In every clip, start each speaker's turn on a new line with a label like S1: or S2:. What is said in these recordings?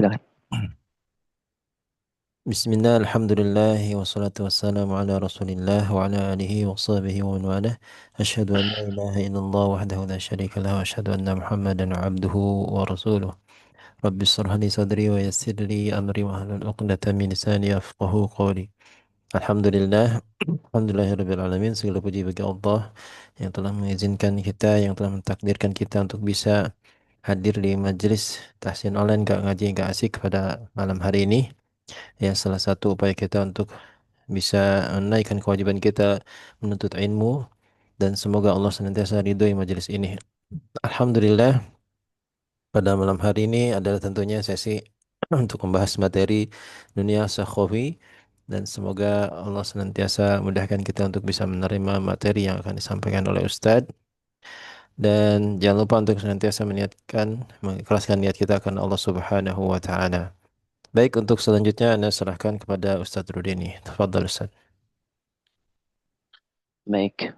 S1: silakan.
S2: Bismillah, alhamdulillah, wassalatu wassalamu ala rasulillah wa ala alihi wa sahbihi wa man walah. Ashhadu an la ilaha illallah wahdahu la syarika lah wa ashhadu anna Muhammadan abduhu wa rasuluh. Rabbi shrah li sadri wa yassir li amri wa hlul 'uqdatam min lisani yafqahu qawli. Alhamdulillah, alhamdulillahirabbil alamin. Segala puji bagi Allah yang telah mengizinkan kita, yang telah mentakdirkan kita untuk bisa hadir di majelis tahsin online Gak Ngaji Gak Asik pada malam hari ini. Ya, salah satu upaya kita untuk bisa menaikkan kewajiban kita menuntut ilmu dan semoga Allah senantiasa ridhoi majelis ini. Alhamdulillah, pada malam hari ini adalah tentunya sesi untuk membahas materi dunia sakhawi dan semoga Allah senantiasa mudahkan kita untuk bisa menerima materi yang akan disampaikan oleh Ustadz dan jangan lupa untuk senantiasa mengikhlaskan niat kita karena Allah Subhanahu wa taala. Baik, untuk selanjutnya Anda serahkan kepada Ustadz Rudini. Tafadhal Ustadz.
S1: Baik.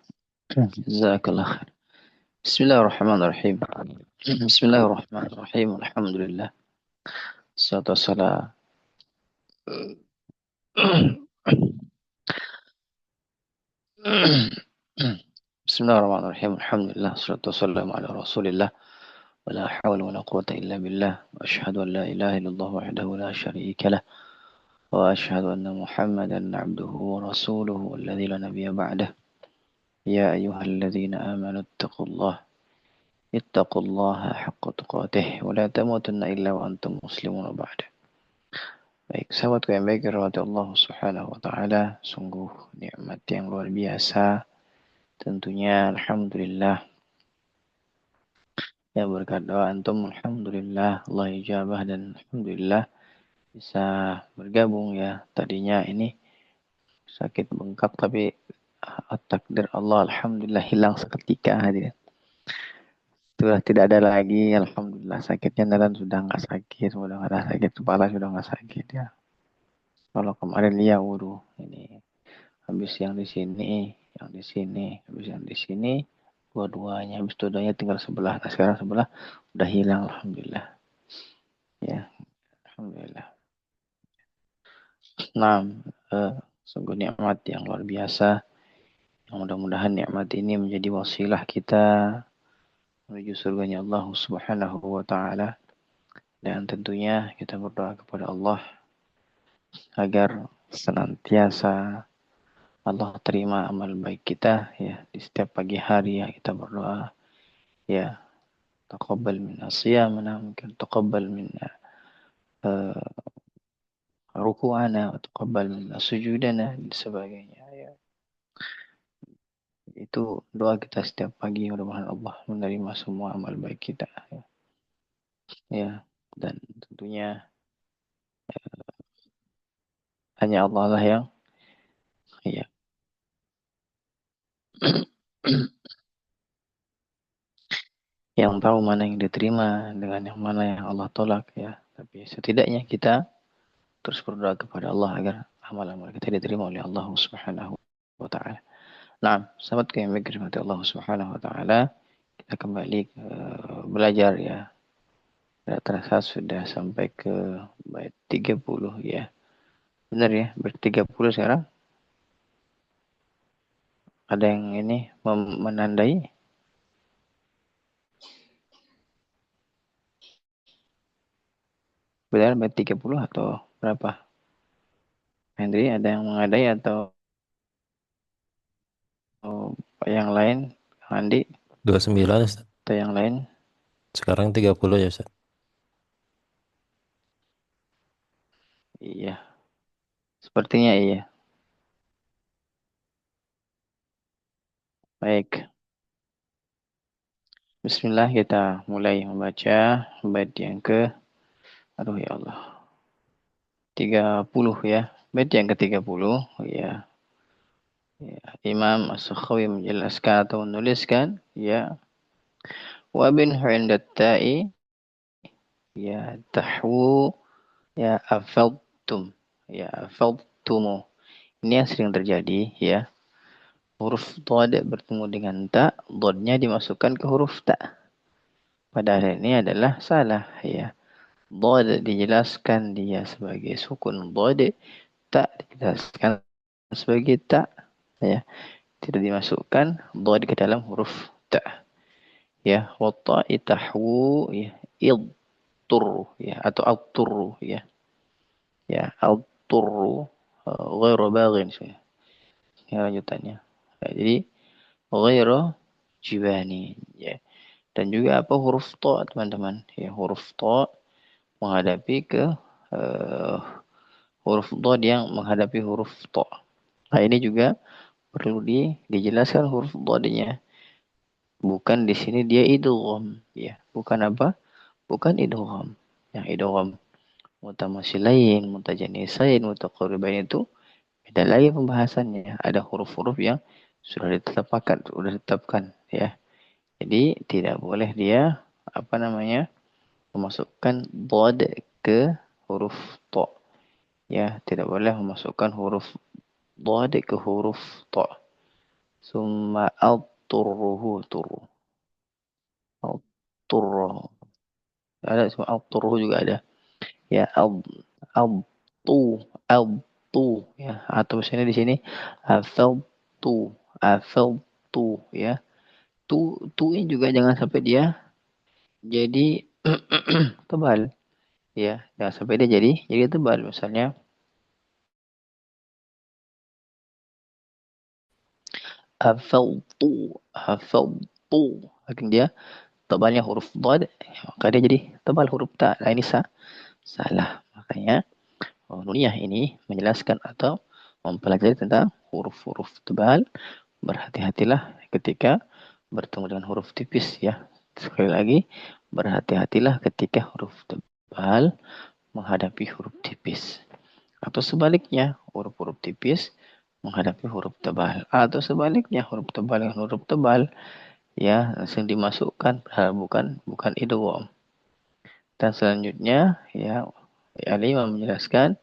S1: Jazakallah khair. Bismillahirrahmanirrahim. Bismillahirrahmanirrahim. Alhamdulillah. Salatu wassalam. Bismillahirrahmanirrahim. Alhamdulillah. Salatu wassalamu ala Rasulillah. Wa la hawla wa la quwwata illa billah. Wa ashhadu an la ilaha illallah wahdahu la syarika lah. Wa ashhadu anna Muhammadan abduhu wa rasuluhu alladzi la nabiyya ba'dah. Ya ayyuhalladzina amanu ittaqullaha haqqa tuqatih wa la tamutunna illa wa antum muslimun ba'd. Baik, sahabatku yang baik, rahmati Allah Subhanahu wa taala, sungguh nikmat yang luar biasa. Tentunya alhamdulillah ya berkat doa antum, alhamdulillah Allah ijabah dan alhamdulillah bisa bergabung ya. Tadinya ini sakit bengkak tapi takdir Allah alhamdulillah hilang seketika hadirin. Sudah tidak ada lagi, alhamdulillah sakitnya dan sudah nggak sakit, sudah nggak ada sakit kepala, sudah nggak sakit ya. Kalau kemarin ya waduh ini habis yang di sini, yang di sini, habis yang di sini, dua-duanya, habis dua-duanya tinggal sebelah. Nah sekarang sebelah udah hilang, alhamdulillah. Ya, alhamdulillah. Nah, sungguh nikmat yang luar biasa. Yang mudah-mudahan nikmat ini menjadi wasilah kita menuju surganya Allah Subhanahu wa taala. Dan tentunya kita berdoa kepada Allah agar senantiasa Allah terima amal baik kita ya di setiap pagi hari ya kita berdoa ya taqabbal minna siyamana mungkin taqabbal minna ruku'ana wa taqabbal minna sujudana dan sebagainya ya. Itu doa kita setiap pagi mudah-mudahan Allah menerima semua amal baik kita ya. Ya, dan tentunya hanya Allah lah yang ya yang tahu mana yang diterima dengan yang mana yang Allah tolak ya. Tapi setidaknya kita terus berdoa kepada Allah agar amal-amal kita diterima oleh Allah Subhanahu wa taala. Nah, sahabat yang berkahmati Allah Subhanahu wa taala, kita kembali belajar ya. Tidak terasa sudah sampai ke bait 30 ya. Benar ya, bait 30 sekarang. Ada yang ini menandai? Benar bait 30 atau berapa? Hendri, ada yang mengadai atau yang lain? Andi
S2: 29 Ustaz.
S1: atau yang lain?
S2: Sekarang 30 ya Ustaz.
S1: Iya, sepertinya iya. Baik. Bismillah kita mulai membaca bait yang ke aduh ya Allah 30 ya. Bait yang ke-30 ya. Ya. Imam As-Sakhawi menjelaskan atau menuliskan ya wa bin indat ta'i ya tahwu ya afadtum ya afadtumu. Ini yang sering terjadi ya. Huruf dhad bertemu dengan ta, dhadnya dimasukkan ke huruf ta. Padahal ini adalah salah ya. Dhad dijelaskan dia sebagai sukun dhad, tak dijelaskan sebagai tak, ya. Tidak dimasukkan dhad ke dalam huruf ta, ya. Wa ta'i tahwu, ya, idtur, ya, atau autur, ya. Ya, autur, ghairu baghin, ya, lanjutannya. Ya, jadi ghairu jibani, ya. Dan juga apa huruf ta, teman-teman, ya, huruf ta menghadapi ke uh, huruf dad yang menghadapi huruf ta. Nah, ini juga perlu dijelaskan huruf dadnya. Bukan di sini dia idgham, ya. Bukan apa? Bukan idgham. Yang idgham mutamasilain, mutajanisain, mutaqaribain itu beda lagi pembahasannya. Ada huruf-huruf yang sudah ditetapkan, ya. Jadi tidak boleh dia apa namanya? Memasukkan dad ke huruf ta. Ya, tidak boleh memasukkan huruf dad ke huruf ta. Summa al-turruhu turu. Al-turruhu. Ada semua al-turruhu juga ada. Ya, al-tu, ya. Atau misalnya di sini afal tu, ya. Tu ini juga jangan sampai dia jadi tebal, ya. Jangan sampai dia jadi tebal. Misalnya afaltu, makin dia tebalnya huruf dad, maka dia jadi tebal huruf ta. Nah, ini salah. Makanya nuniyah ini menjelaskan atau mempelajari tentang huruf-huruf tebal. Berhati-hatilah ketika bertemu dengan huruf tipis, ya. Sekali lagi, berhati-hatilah ketika huruf tebal menghadapi huruf tipis. Atau sebaliknya, huruf-huruf tipis menghadapi huruf tebal. Atau sebaliknya, huruf tebal dengan huruf tebal, ya, langsung dimasukkan, bukan idgham. Dan selanjutnya, ya, Al-Imam menjelaskan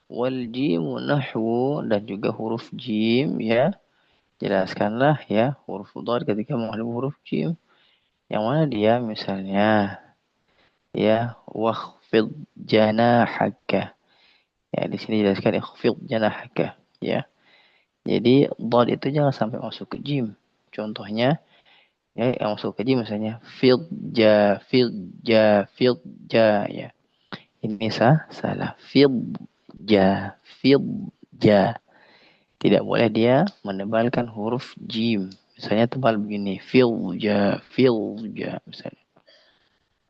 S1: wal jimu nahwu, dan juga huruf jim, ya. Jelaskanlah, ya, huruf dhad ketika menghadapi huruf jim. Yang mana dia misalnya, ya, wakhfid janahaka. Ya, di sini jelaskan ikhfid janahaka, ya. Jadi dhad itu jangan sampai masuk ke jim. Contohnya, ya, yang masuk ke jim misalnya fid ja, ya. Ini salah. Fid ja. Tidak boleh dia menebalkan huruf jim. Misalnya tebal begini, fil ja misalnya.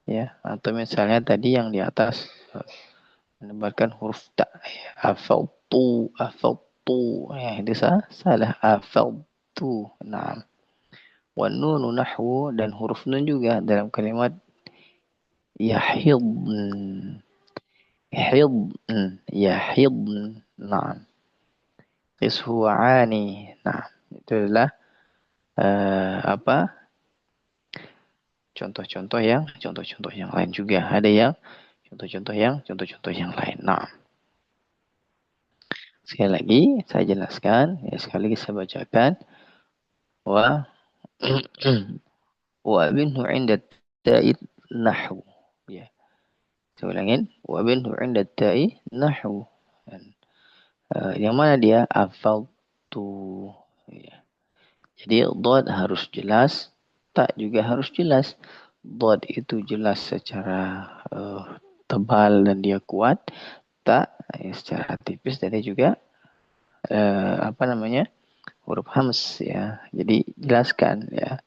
S1: Ya, atau misalnya tadi yang di atas menebalkan huruf ta, ya. Afaltu, ya, itu salah. Afaltu. Nah, wan nunu nahwu, dan huruf nun juga dalam kalimat yahidn. Yahidn. Nah, ishu'ani. Nah, itu adalah apa? Contoh-contoh yang lain juga. Ada yang contoh-contoh yang lain. Nah, sekali lagi saya jelaskan, ya, sekali lagi saya bacakan. Wa wa minhu 'inda ta'id nahwu. Ya, saya ulangin. Wa minhu 'inda ta'id nahwu. Dan, yang mana dia afaltu. Ya. Jadi dhad harus jelas, ta juga harus jelas. Dhad itu jelas secara tebal dan dia kuat. Ta, ya, secara tipis dan dia juga apa namanya, huruf hams, ya. Jadi jelaskan, ya.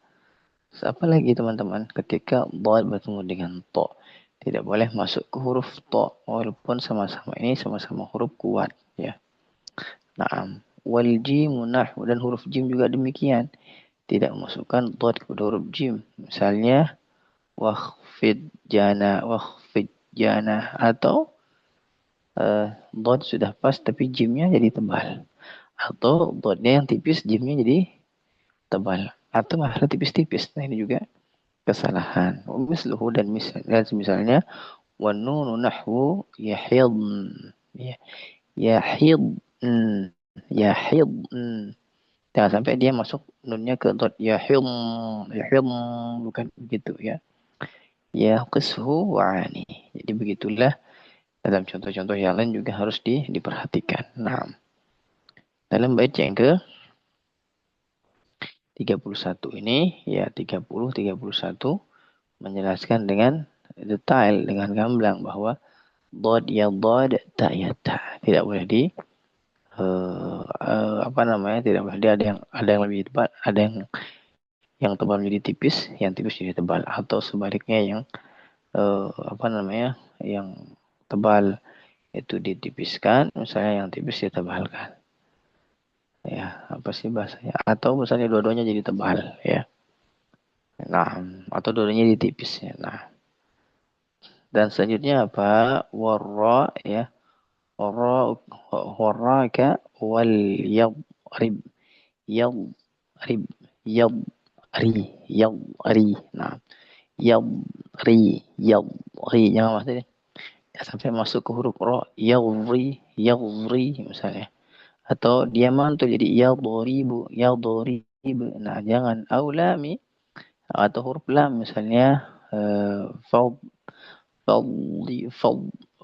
S1: Terus apa lagi teman-teman, ketika dhad bertemu dengan to, tidak boleh masuk ke huruf to walaupun sama-sama ini sama-sama huruf kuat, ya. Naam. Wal jimu nahwu, dan huruf jim juga demikian. Tidak memasukkan dhad kepada huruf jim. Misalnya wakhfid jana, atau dhad sudah pas tapi jimnya jadi tebal. Atau dhadnya yang tipis, jimnya jadi tebal. Atau malah tipis-tipis. Nah, ini juga kesalahan. Misluhu, dan misalnya wan nunu nahwu yahidn. Ya, yahidn. Yahidn. Jangan sampai dia masuk nunnya ke dot, yahidn. Bukan begitu, ya. ya qishu wa'ani. Jadi begitulah dalam contoh-contoh yang lain juga harus diperhatikan. Nah, dalam bait yang ke 31 ini, ya 31 menjelaskan dengan detail, dengan gamblang bahwa dod ya dod, ta ya ta. Tidak boleh apa namanya, tidak boleh dia ada yang lebih tebal, ada yang tebal menjadi tipis, yang tipis jadi tebal, atau sebaliknya yang apa namanya, yang tebal itu ditipiskan, misalnya yang tipis ditebalkan. Ya, apa sih bahasanya? Atau misalnya dua-duanya jadi tebal, ya. Nah, atau dua-duanya ditipis, ya. Nah, dan selanjutnya apa? Warra, ya. Warraka wal yadrib. Yadrib. Yadri. Yadri. Nah, yadri. Yadri. Jangan maksudnya. Ya, sampai masuk ke huruf ro. Yadri. Yadri misalnya. Atau dia mantul jadi yadribu. Yadribu. Nah, jangan. Aulami. Atau huruf lam misalnya. Fad. Fadli.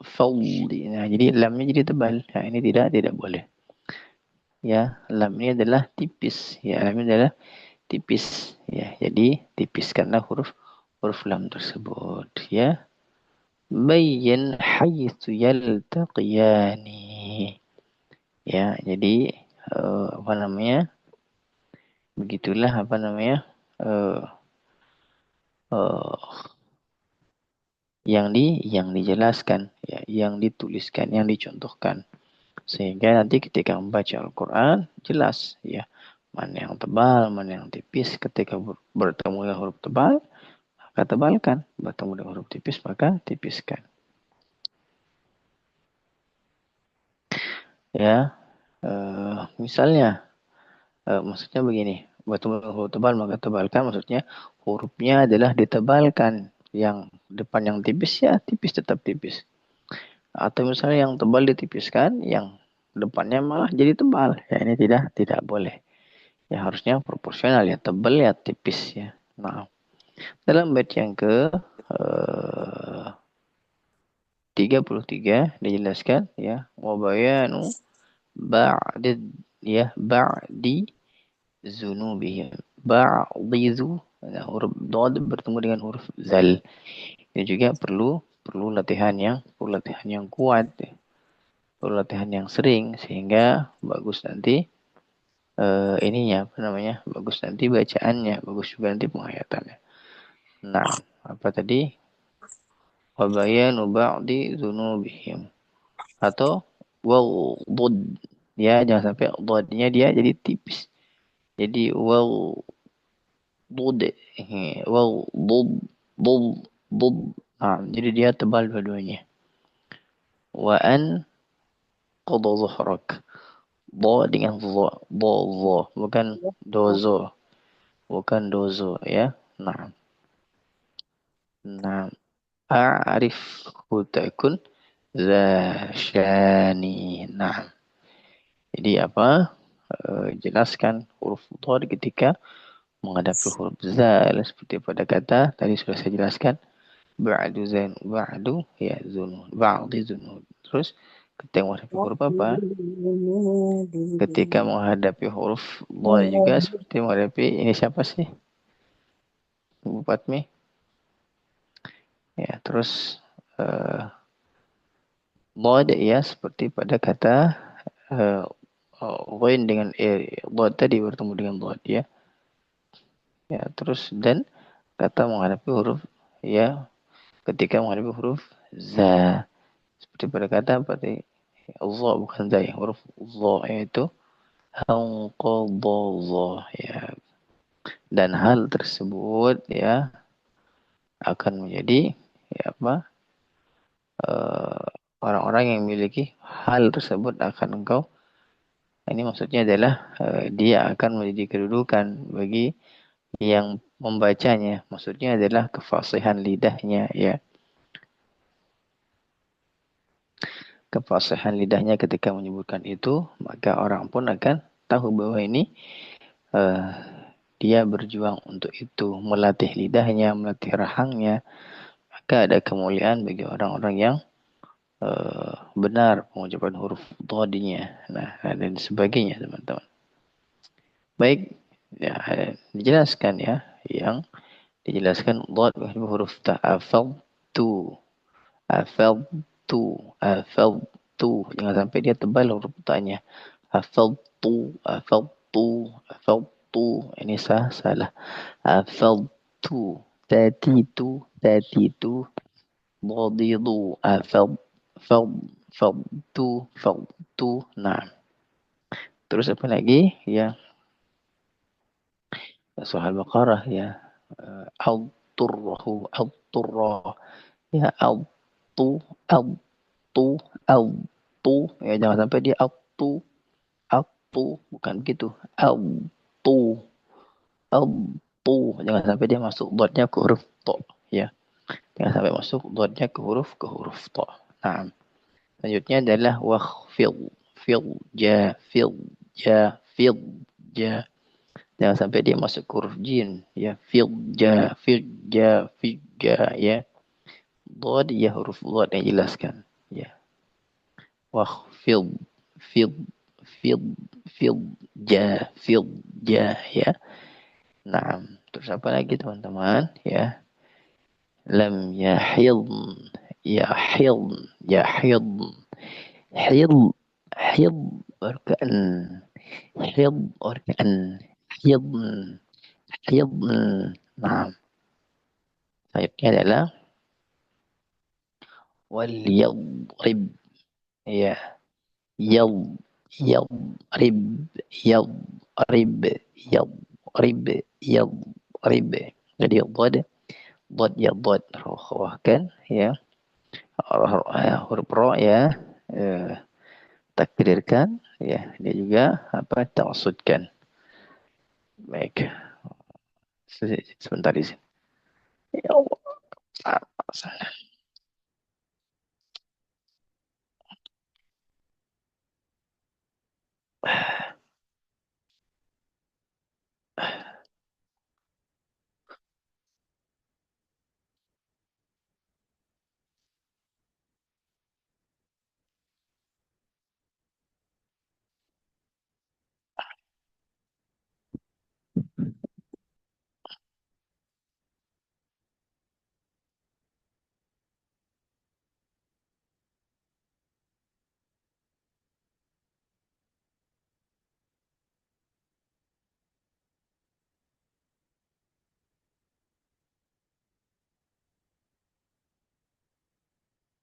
S1: Fadli. Nah, jadi lamnya jadi tebal. Nah, ini tidak boleh. Ya, lam ini adalah tipis. Ya, lam ini adalah tipis. Ya, jadi tipiskanlah huruf lam tersebut. Ya. Bayyin haythu yaltaqiyani. Ya, jadi apa namanya? Begitulah apa namanya? Uh, uh, yang dijelaskan, ya, yang dituliskan, yang dicontohkan. Sehingga nanti ketika membaca Al-Qur'an jelas, ya, mana yang tebal, mana yang tipis. Ketika bertemu dengan huruf tebal, maka tebalkan. Bertemu dengan huruf tipis, maka tipiskan. Ya, misalnya, maksudnya begini, bertemu dengan huruf tebal maka tebalkan, maksudnya hurufnya adalah ditebalkan. Yang depan yang tipis ya tipis, tetap tipis. Atau misalnya yang tebal ditipiskan, yang depannya malah jadi tebal. Ya ini tidak boleh. Ya harusnya proporsional, ya tebal ya tipis, ya. Nah, dalam bait yang ke 33 dijelaskan, ya, wa bayanu ba'di, ya, ba'di zunubihim. Ba'dhizu. Nah, huruf dod bertemu dengan huruf zal. Ini juga perlu latihan yang kuat, ya. Perlu latihan yang sering sehingga bagus nanti ininya apa namanya? Bagus nanti bacaannya, bagus juga nanti penghayatannya. Nah, apa tadi? Wa bayanu ba'di dzunubihim. Atau wal ya, jangan sampai dodnya dia jadi tipis. Jadi ضد واو ضد ضد ضد. Nah, jadi dia tebal dua-duanya. Wa an qada zuhrak. Do dengan zo. Do zo. Bukan dozo. Bukan dozo, ya. Nah. Nah. A'rif takun za syani. Nah. Jadi apa? Jelaskan huruf dod ketika menghadapi huruf zal, seperti pada kata tadi sudah saya jelaskan. Ba'du zain, ba'du ya zunun, ba'di zunun. Terus ketika menghadapi huruf apa? Ketika menghadapi huruf dha juga seperti menghadapi ini, siapa sih? Ibu Fatmi. Ya, terus dhad ya seperti pada kata ghain dengan dhad tadi bertemu dengan dhad, ya. Ya, terus dan kata menghadapi huruf, ya, ketika menghadapi huruf za seperti pada kata apa tadi? Dha bukan za, ya. Huruf dha yaitu anqadha, ya. Dan hal tersebut, ya, akan menjadi, ya, apa? Orang-orang yang memiliki hal tersebut akan engkau, ini maksudnya adalah dia akan menjadi kedudukan bagi yang membacanya. Maksudnya adalah kefasihan lidahnya, ya. Kefasihan lidahnya ketika menyebutkan itu, maka orang pun akan tahu bahwa ini dia berjuang untuk itu, melatih lidahnya, melatih rahangnya maka ada kemuliaan bagi orang-orang yang benar pengucapan huruf dodnya. Nah, dan sebagainya teman-teman. Baik, ya, dijelaskan ya, yang dijelaskan dod huruf ta, tu, afal tu, jangan sampai dia tebal huruf ta-nya. Afal tu, ini salah. Afal tu, tati tu, ضاديضو فض nah terus apa lagi ya surah Al-Baqarah ya al-turrah ya al-tu al-tu ya jangan sampai dia al-tu bukan begitu al-tu al-tu jangan sampai dia masuk dotnya ke huruf to ya jangan sampai masuk dotnya ke huruf to nah selanjutnya adalah wakhfid, fil, ja. Jangan sampai dia masuk huruf jin, ya. Fil, ja, ya. Dhad, ya huruf dhad yang jelaskan, ya. Wakhfid, fil, fil, fil, ja, ya. Nah, terus apa lagi teman-teman, ya. Lam yahid, yahid, yahid. حض حض أركان حض أركان حض حض نعم selanjutnya adalah وليضرب ya يض يضرب يضرب يضرب يضرب jadi ضد ya ضد rohkan ya huruf ro ya takdirkan ya dia juga apa taksudkan baik sebentar di sini ya Allah salah.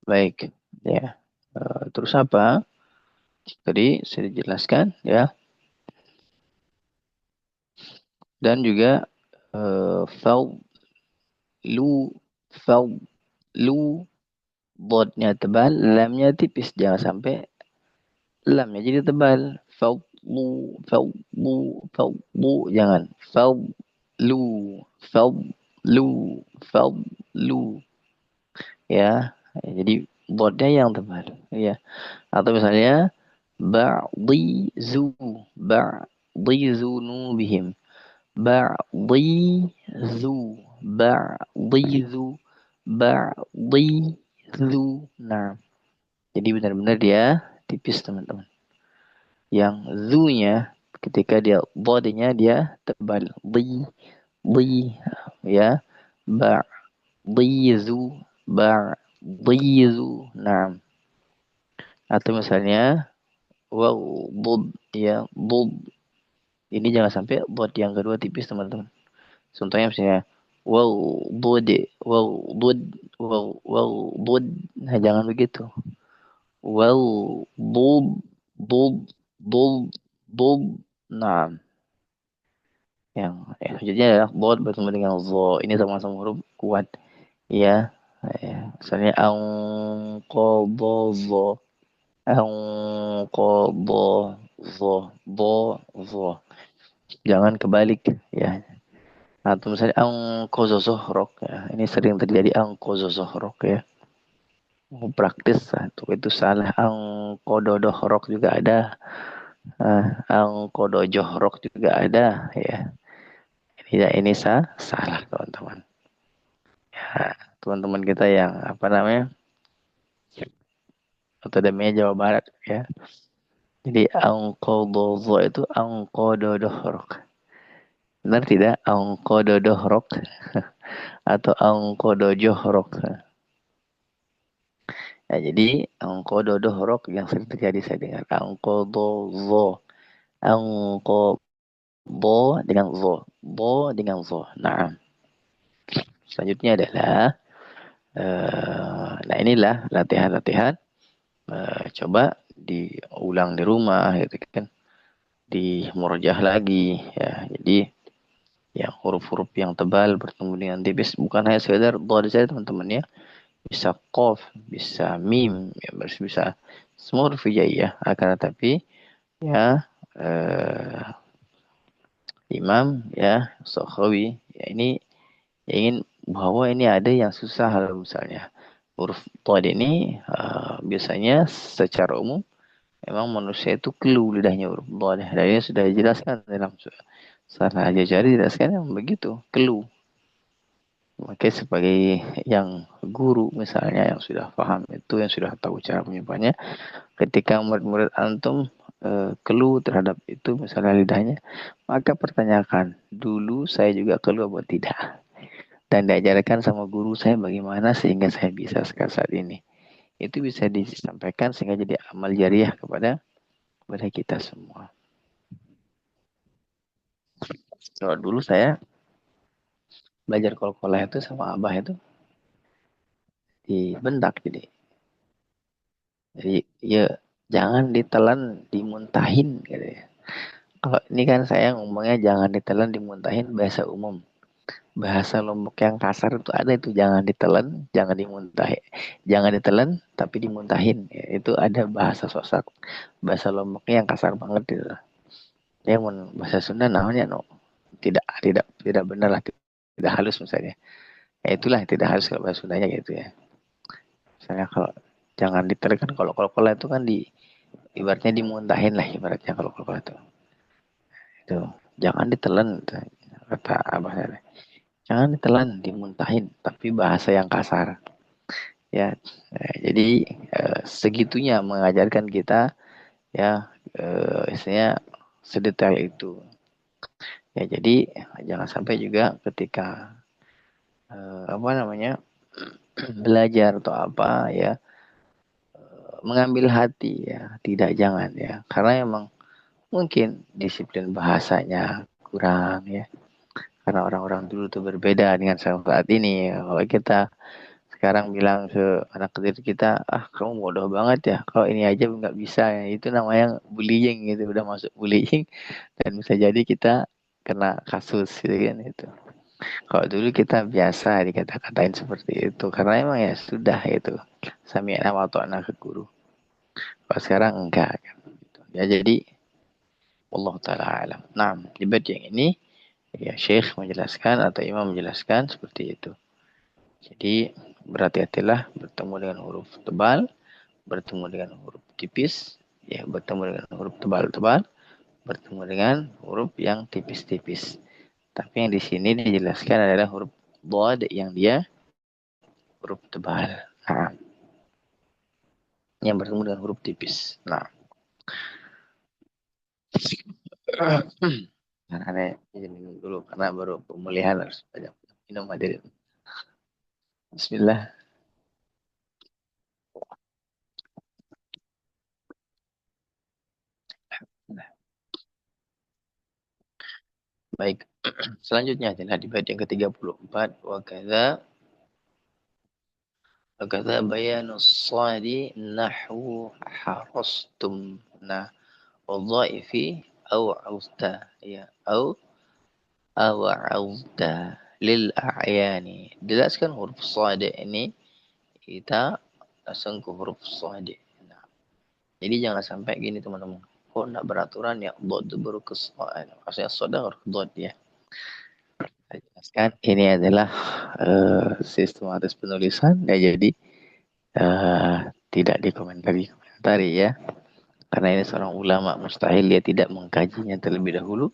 S1: Baik ya. Terus apa tadi saya jelaskan ya dan juga fal lu fal lu bodnya tebal lamnya tipis jangan sampai lamnya jadi tebal fal lu jangan lu fal lu fal lu ya jadi bodnya yang tebal ya atau misalnya ba'dizu zunubihim ba'dizu ba'dizu ba'dizu nah jadi benar-benar dia tipis teman-teman yang zu-nya ketika dia bodinya dia tebal di ya ba'dizu ba'dizu nah atau misalnya wow ya dud ini jangan sampai dot yang kedua tipis teman-teman contohnya misalnya wow wow dud dud nah jangan begitu wow dud dud dud nah yang selanjutnya adalah dot bertemu dengan zo ini sama-sama huruf kuat ya misalnya angqadha angqadha zo jangan kebalik ya atau misalnya angkozozohrok ya ini sering terjadi angkozozohrok ya praktis itu salah angkododohrok juga ada angkodojohrok juga ada ya ini salah teman-teman ya teman-teman kita yang apa namanya akademinya Jawa Barat ya. Jadi angkodozo itu angkododohrok. Benar tidak? Angkododohrok atau angkodojohrok. Ya, jadi angkododohrok yang sering terjadi saya dengar. Angkodozo. Angkodo dengan zo. Bo dengan zo. Nah, selanjutnya adalah nah inilah latihan-latihan. Coba diulang di rumah gitu kan. Di murjah lagi ya. Jadi yang huruf-huruf yang tebal bertemu dengan tipis bukan hanya sekedar dha saja teman-teman ya. Bisa qaf, bisa mim, ya, bisa semua huruf hijaiyah. Akan tetapi ya Imam ya Sakhawi ya ini ya ingin bahwa ini ada yang susah misalnya huruf dha ini biasanya secara umum memang manusia itu kelu lidahnya huruf dha dan ini sudah dijelaskan dalam Sarah Al-Jazari jelaskan yang begitu kelu. Maka sebagai yang guru misalnya yang sudah paham itu, yang sudah tahu cara menyimpannya, ketika murid-murid antum keluh terhadap itu misalnya lidahnya, maka pertanyakan, dulu saya juga keluh atau tidak? Dan diajarkan sama guru saya bagaimana sehingga saya bisa sekarang saat ini. Itu bisa disampaikan sehingga jadi amal jariah kepada kita semua. Kalau dulu saya belajar kol-kolah itu sama abah itu dibentak jadi ya jangan ditelan dimuntahin gitu ya. Kalau ini kan saya ngomongnya jangan ditelan dimuntahin bahasa umum. Bahasa Lombok yang kasar itu ada itu jangan ditelan, jangan dimuntahin. Jangan ditelan tapi dimuntahin. Ya, itu ada bahasa sosak. Bahasa Lomboknya yang kasar banget itu. Ya bahasa Sunda namanya no. Tidak benar lah, tidak halus misalnya. Ya itulah tidak halus kalau bahasa Sundanya gitu ya. Misalnya kalau jangan ditelan kan kalau itu kan ibaratnya dimuntahin lah ibaratnya kalau itu. Itu jangan ditelan kata abah saya. Jangan ditelan, dimuntahin, tapi bahasa yang kasar. Ya, jadi segitunya mengajarkan kita ya istilahnya sedetail itu. Ya, jadi jangan sampai juga ketika apa namanya belajar atau apa ya mengambil hati ya, tidak jangan ya, karena emang mungkin disiplin bahasanya kurang ya. Karena orang-orang dulu tuh berbeda dengan saat ini. Kalau kita sekarang bilang ke anak kecil kita, ah kamu bodoh banget ya. Kalau ini aja nggak bisa ya. Itu namanya bullying gitu. Udah masuk bullying. Dan bisa jadi kita kena kasus gitu kan itu. Kalau dulu kita biasa dikata-katain seperti itu. Karena emang ya sudah itu. Sami'na wa ta'na ke guru. Kalau sekarang enggak. Kan. Ya jadi Allah Ta'ala alam. Nah, di bait yang ini ya Syekh menjelaskan atau Imam menjelaskan seperti itu. Jadi berhati-hatilah bertemu dengan huruf tebal, bertemu dengan huruf tipis, ya bertemu dengan huruf tebal-tebal, bertemu dengan huruf yang tipis-tipis. Tapi yang di sini dijelaskan adalah huruf dhad yang dia huruf tebal. Nah, yang bertemu dengan huruf tipis. Nah, karena ada izin minum dulu karena baru pemulihan harus banyak minum hadirin. Bismillah. Baik. Selanjutnya adalah di bait yang ke-34 wa kadza bayanus sadi nahwu harastum nah wadhaifi au austa ya au austa lil a'yani jelaskan huruf sad ini kita langsung ke huruf sad nah, jadi jangan sampai gini teman-teman kok enggak beraturan ya dhad baru ke maksudnya sad harus dhad ya. Saya jelaskan ini adalah sistematis penulisan ya jadi tidak dikomentari ya karena ini seorang ulama mustahil dia tidak mengkajinya terlebih dahulu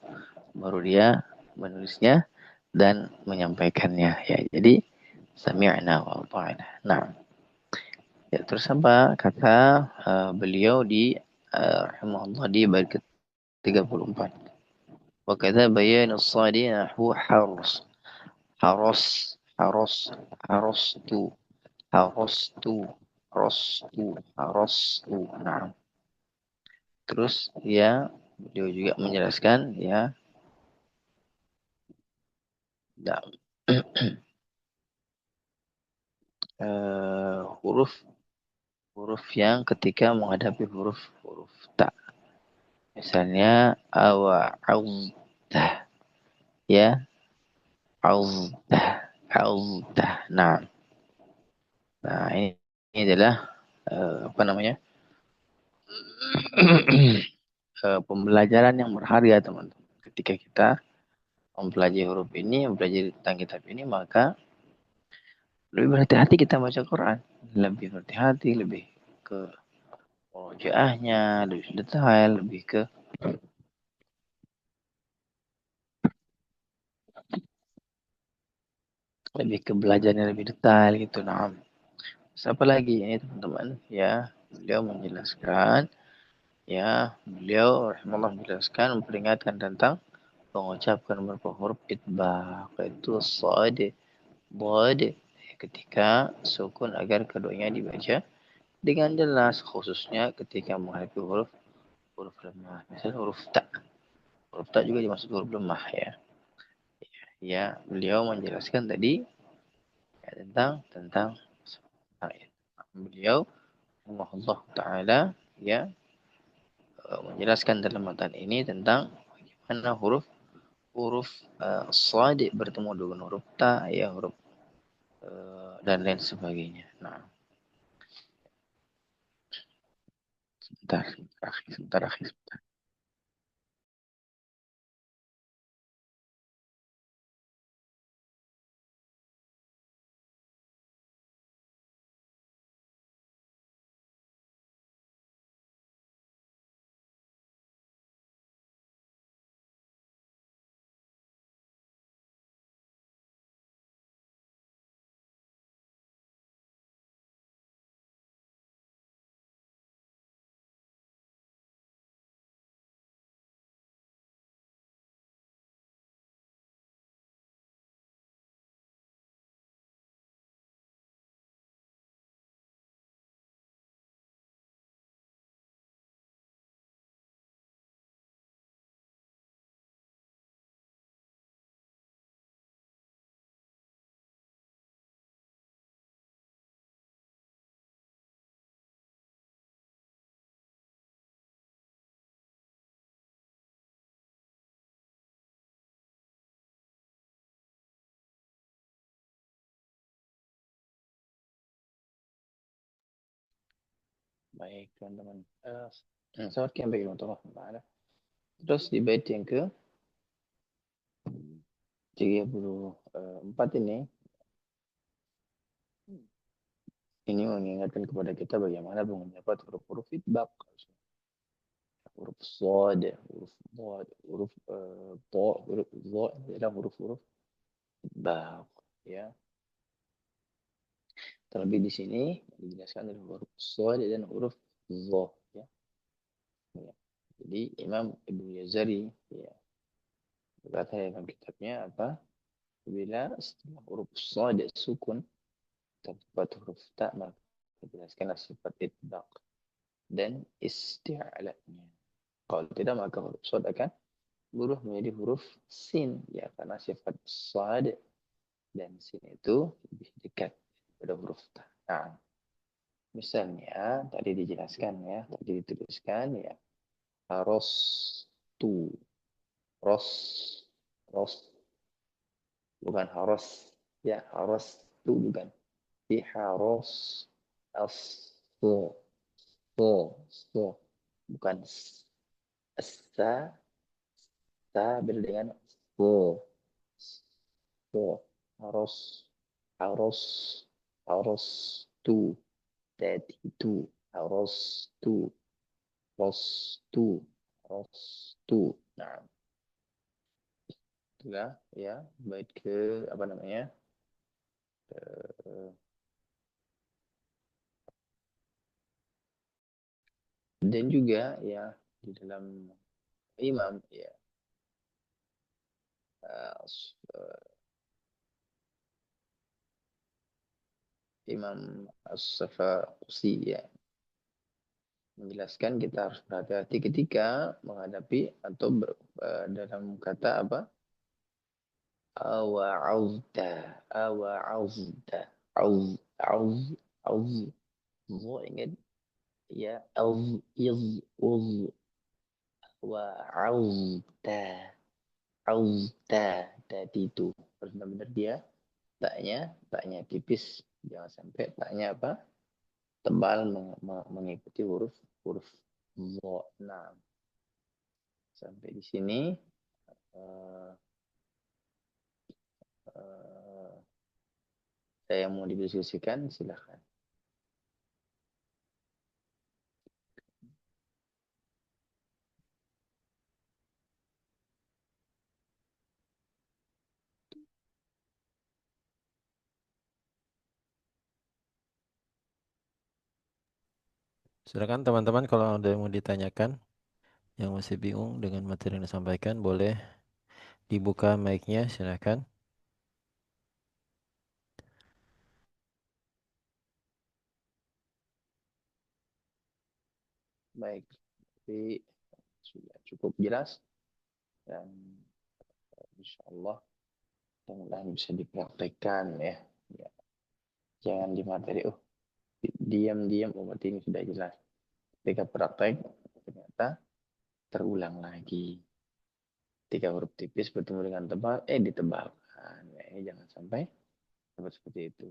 S1: baru dia menulisnya dan menyampaikannya ya jadi Sami'na wa ata'na. Nah, ya, terus apa kata beliau di rahimahullah di bait ke-34. Wa kadza bayan as-sadi nahwu harus. Haros, haros, harostu, harostu, harostu, harostu. Nah, terus ya beliau juga menjelaskan ya, nah, huruf huruf yang ketika menghadapi huruf huruf ta. Misalnya awa auzah ya, auzah, auzah. Nah, nah ini adalah apa namanya? Pembelajaran yang berharga, teman-teman. Ketika kita mempelajari huruf ini, mempelajari tentang kitab ini, maka lebih berhati-hati kita baca Quran. Lebih berhati-hati, lebih ke murojaahnya, lebih detail, lebih ke belajarnya lebih detail gitu. Nah, siapa lagi ini teman-teman? Ya, beliau menjelaskan, ya, beliau rahimahullah menjelaskan, memperingatkan tentang mengucapkan beberapa huruf itbaq, yaitu sad, bod, ketika sukun agar keduanya dibaca dengan jelas, khususnya ketika menghadapi huruf huruf lemah. Misalnya huruf ta. Huruf ta juga dimaksud huruf lemah ya. Ya, beliau menjelaskan tadi ya, tentang beliau Allah taala ya menjelaskan dalam matan ini tentang bagaimana huruf huruf shad bertemu dengan huruf ta ya, huruf dan lain sebagainya. Nah, sebentar. Baik, teman-teman. Saya kembali untuk Allah. Terus di bait yang ke 34 ini mengingatkan kepada kita bagaimana mendapat huruf-huruf itbaq, huruf shad, huruf dhad, huruf ta, huruf dha adalah huruf-huruf itbaq ya. Terlebih di sini dijelaskan dari huruf shad dan huruf dha ya. Ya. Jadi Imam Ibnu Jazari ya berkata dalam kitabnya apa? Bila setelah huruf shad sukun terdapat huruf ta, maka dijelaskanlah sifat itbaq dan isti'la'nya. Kalau tidak maka huruf shad akan berubah menjadi huruf sin ya, karena sifat shad dan sin itu lebih dekat pada huruf ta. Nah, misalnya tadi dijelaskan ya, tadi dituliskan ya, ros tu, ros, ros, bukan haros ya, haros tu bukan, di haros, as, so, so, so, bukan sa, sa beda dengan so, so, haros, haros, haros tu, tadi itu, haros tu, rostu, rostu. Nah, itulah ya bait ke apa namanya? Eh, dan juga ya di dalam imam ya eh, Imam As-Safaqusi ya menjelaskan kita harus berhati-hati ketika menghadapi atau dalam kata apa awa'uzda awa'uzda auz auz auz mu ingat ya auz iz uz wa'uzda auzda tadi itu benar-benar dia taknya tipis jangan sampai taknya apa tebal mengikuti huruf huruf zo. Nah, sampai di sini uh, uh, saya mau didiskusikan silahkan.
S2: Silakan teman-teman kalau ada yang mau ditanyakan, yang masih bingung dengan materi yang disampaikan, boleh dibuka mic-nya, silakan.
S1: Baik, tapi sudah cukup jelas dan insya Allah mudah-mudahan bisa dipraktekkan ya. Ya, jangan di materi, oh diam-diam umat ini sudah jelas. Ketika praktek ternyata terulang lagi. Ketika huruf tipis bertemu dengan tebal, ditebalkan. Ya, ini jangan sampai seperti itu.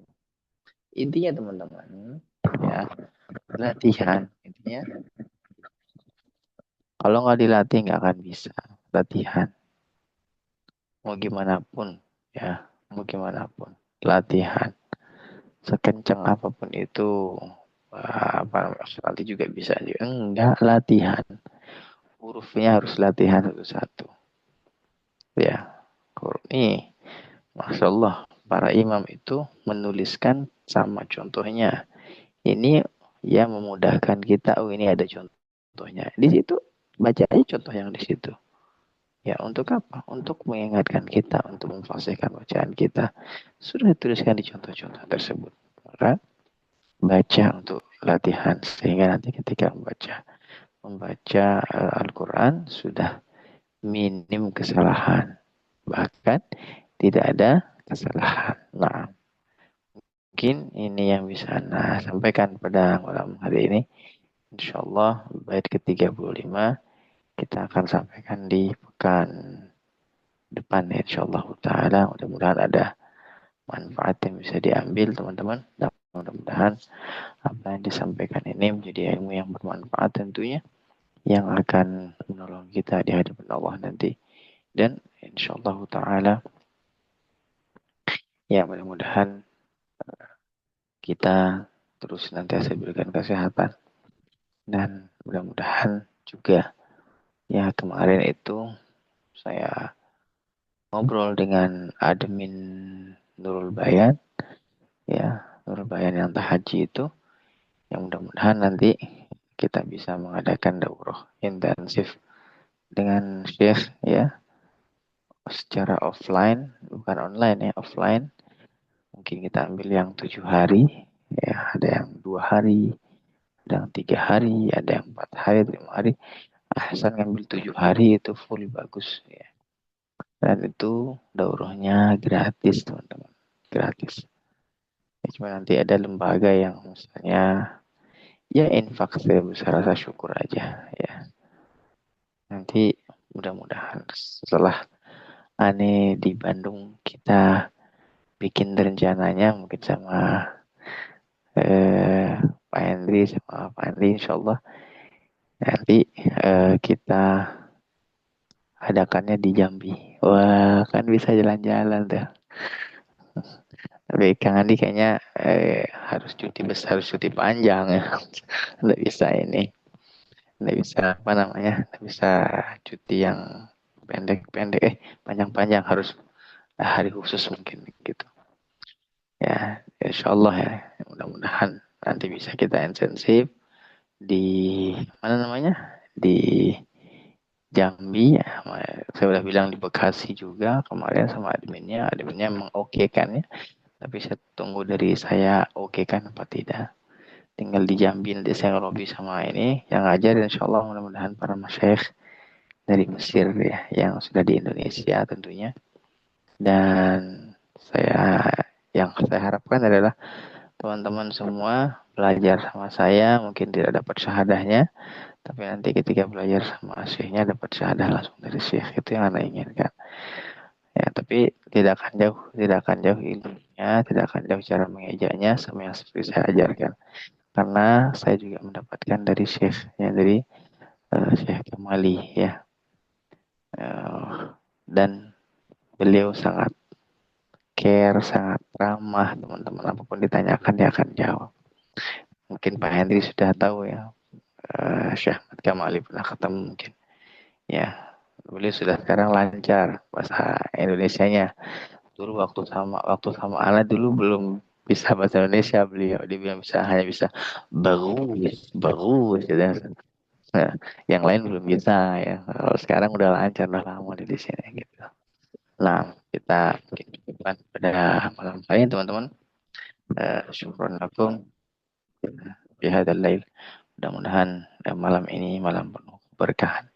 S1: Intinya teman-teman, ya latihan. Intinya kalau nggak dilatih nggak akan bisa. Latihan. Mau gimana pun, ya mau gimana pun. Latihan. Sekencang apapun itu, apa nanti juga bisa juga. Enggak latihan. Hurufnya harus latihan satu-satu. Ya, huruf ini, Masya Allah, para imam itu menuliskan sama contohnya. Ini yang memudahkan kita. Oh, ini ada contohnya. Di situ baca aja contoh yang di situ. Ya, untuk apa? Untuk mengingatkan kita, untuk memfasihkan bacaan kita. Sudah dituliskan di contoh-contoh tersebut. Maka baca untuk latihan sehingga nanti ketika membaca Al-Quran sudah minim kesalahan. Bahkan tidak ada kesalahan. Nah, mungkin ini yang bisa Anda sampaikan pada malam hari ini. InsyaAllah bait ke-35 kita akan sampaikan di pekan depan insyaallah taala. Mudah-mudahan ada manfaat yang bisa diambil teman-teman. Dan mudah-mudahan apa yang disampaikan ini menjadi ilmu yang bermanfaat tentunya yang akan menolong kita di hadapan Allah nanti. Dan insyaallah taala ya mudah-mudahan kita terus nanti diberikan kesehatan dan mudah-mudahan juga ya kemarin itu saya ngobrol dengan admin Nurul Bayan ya Nurul Bayan yang tahaji itu yang mudah-mudahan nanti kita bisa mengadakan daurah intensif dengan Syekh ya secara offline bukan online ya offline mungkin kita ambil yang 7 hari ya ada yang 2 hari ada yang 3 hari ada yang 4 hari 5 hari Ahsan ngambil 7 hari itu full bagus ya dan itu daurahnya gratis teman-teman gratis ya, cuma nanti ada lembaga yang misalnya ya infak sebesar rasa syukur aja ya nanti mudah-mudahan setelah Ane di Bandung kita bikin rencananya mungkin sama Pak Henry sama Pak Henry insya Allah nanti kita adakannya di Jambi. Wah kan bisa jalan-jalan tuh. Tapi Kang Andi kayaknya harus cuti besar, harus cuti panjang ya. Nggak bisa ini, nggak bisa apa namanya, nggak bisa cuti yang pendek-pendek, panjang-panjang harus hari khusus mungkin gitu. Ya, insya Allah ya. Mudah-mudahan nanti bisa kita intensif di mana namanya? Di Jambi ya. Saya udah bilang di Bekasi juga kemarin sama adminnya. Adminnya mengokekan ya. Tapi saya tunggu dari saya oke kan apa tidak. Tinggal di Jambi nanti saya ngelobi sama ini yang ngajar insya Allah mudah-mudahan para masyayikh dari Mesir ya yang sudah di Indonesia tentunya. Dan yang saya harapkan adalah teman-teman semua belajar sama saya mungkin tidak dapat syahadahnya tapi nanti ketika belajar sama syekhnya dapat syahadah langsung dari syekh itu yang anda inginkan ya tapi tidak akan jauh ilmunya tidak akan jauh cara mengejanya sama yang seperti saya ajarkan karena saya juga mendapatkan dari syekh ya dari Syekh Kamali ya. Dan beliau sangat care sangat ramah teman-teman apapun ditanyakan dia akan jawab mungkin Pak Henry sudah tahu ya Syekh Ahmad Kamali pernah ketemu mungkin ya beliau sudah sekarang lancar bahasa Indonesianya dulu waktu sama Ana dulu belum bisa bahasa Indonesia beliau dia bilang hanya bisa bagus bagus gitu. Nah, yang lain belum bisa ya kalau sekarang udah lancar udah lama di sini gitu nah kita mungkin cukupkan pada malam kali ini teman-teman syukron lakum bihadal lail mudah-mudahan malam ini malam penuh keberkahan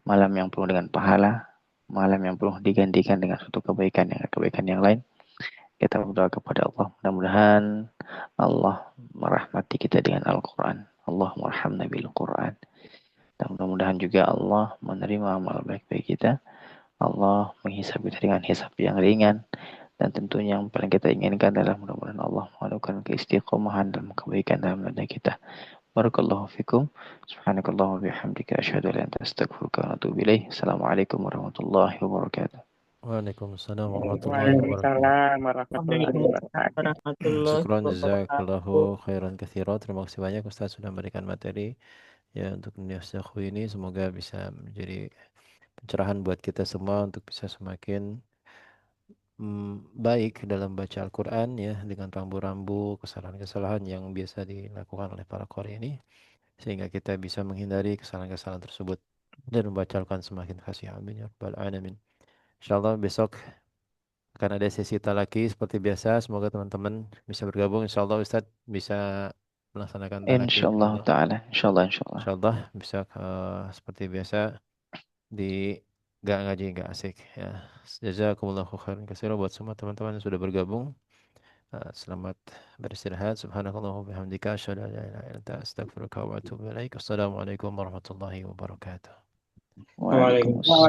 S1: malam yang penuh dengan pahala, malam yang penuh digantikan dengan suatu kebaikan yang lain. Kita berdoa kepada Allah, mudah-mudahan Allah merahmati kita dengan Al-Quran. Allah merhamna bil Quran. Dan mudah-mudahan juga Allah menerima amal baik-baik kita. Allah menghisap kita dengan hisap yang ringan. Dan tentunya yang paling kita inginkan adalah mudah-mudahan Allah mengadukan keistiqomahan dalam kebaikan dalam dada kita. Barakallahu fikum. Subhanakallahu wa bihamdika asyhadu an la ilaha illa anta astaghfiruka wa atubu ilaih. Assalamualaikum warahmatullahi wabarakatuh.
S2: Waalaikumsalam warahmatullahi wabarakatuh.
S3: Waalaikumsalam warahmatullahi
S4: Waalaikumsalam
S3: wabarakatuh.
S4: warahmatullahi
S2: Syukron jazakallahu
S4: wabarakatuh.
S2: khairan katsira. Terima kasih banyak Ustaz sudah memberikan materi ya untuk dunia ini. Semoga bisa menjadi pencerahan buat kita semua untuk bisa semakin baik dalam baca Al-Quran ya dengan rambu-rambu kesalahan-kesalahan yang biasa dilakukan oleh para qari ini sehingga kita bisa menghindari kesalahan-kesalahan tersebut dan membaca Al-Quran semakin fasih. Amin ya rabbal alamin. Insyaallah besok akan ada sesi talaki seperti biasa. Semoga teman-teman bisa bergabung. Insyaallah Ustadz bisa melaksanakan talaki
S1: Insyaallah
S2: insyaallah.
S1: taala, insyaallah insyaallah.
S2: Insyaallah bisa seperti biasa di gak ngaji gak asik ya. Jazakumullahu khairan katsira buat semua teman-teman yang sudah bergabung. Selamat beristirahat. Subhanakallah wa bihamdika asyhadu an la ilaha illa anta astaghfiruka wa atubu ilaik. Assalamualaikum warahmatullahi wabarakatuh.
S1: Waalaikumsalam.